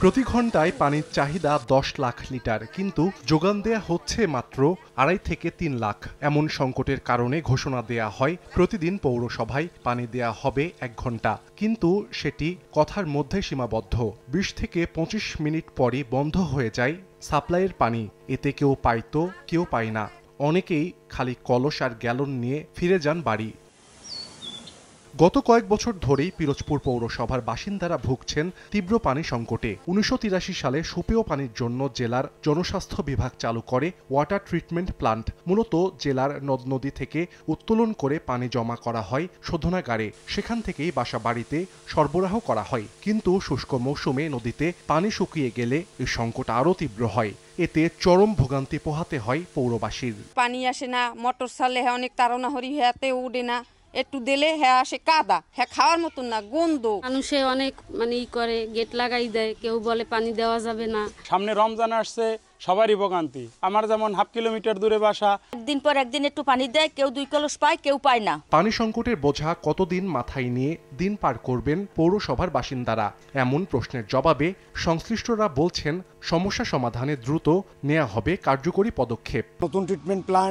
প্রতি ঘন্টায় পানির চাহিদা 10 লাখ লিটার, কিন্তু যোগান দেয়া হচ্ছে মাত্র 2.5 থেকে 3 লাখ। এমন সংকটের কারণে ঘোষণা দেয়া হয় প্রতিদিন পৌরসভায় পানি দেয়া হবে 1 ঘন্টা, কিন্তু সেটি কথার মধ্যে সীমাবদ্ধ। 20 থেকে 25 মিনিট পরই বন্ধ হয়ে যায় সাপ্লাইয়ের পানি। এতে কেউ পাইতো, কেউ পায় না। অনেকেই খালি কলস আর গ্যালন নিয়ে ফিরে যান বাড়ি। গত কয়েক বছর ধরেই পিরোজপুর পৌরসভার বাসিন্দারা ভুগছেন তীব্র পানি সংকটে। 1983 সালে সুপেয় পানির জন্য জেলার জনস্বাস্থ্য বিভাগ চালু করে ওয়াটার ট্রিটমেন্ট প্লান্ট। মূলত জেলার নদ নদী থেকে উত্তোলন করে পানি জমা করা হয় শোধনাগারে। সেখান থেকেই বাসা বাড়িতে সরবরাহ করা হয়। কিন্তু শুষ্ক মৌসুমে নদীতে পানি শুকিয়ে গেলে এই সংকট আরও তীব্র হয়। এতে চরম ভোগান্তি পোহাতে হয় পৌরবাসীর। পানি আসে না, মোটর চালে অনেক তাড়না হরি হাতে উঠে না, একটু দিলে হ্যাঁ আসে কাদা, হ্যাঁ খাওয়ার মতন না, গন্ধ। মানুষে অনেক করে গেট লাগাই দেয়, কেউ বলে পানি দেওয়া যাবে না। সামনে রমজান আসছে, সবারই ভোগান্তি। আমার যেমন 1/2 কিলোমিটার দূরে বাসা। একদিন পর একদিন একটু পানি দেয়, কেউ 2 কলস পায়, কেউ পায় না। পানি সংকটের বোঝা কতদিন মাথায় নিয়ে দিন পার করবেন পৌরসভার বাসিন্দারা? এমন প্রশ্নের জবাবে সংশ্লিষ্টরা বলছেন সমস্যা সমাধানে দ্রুত নেওয়া হবে কার্যকরী পদক্ষেপ। নতুন ট্রিটমেন্ট প্ল্যান্ট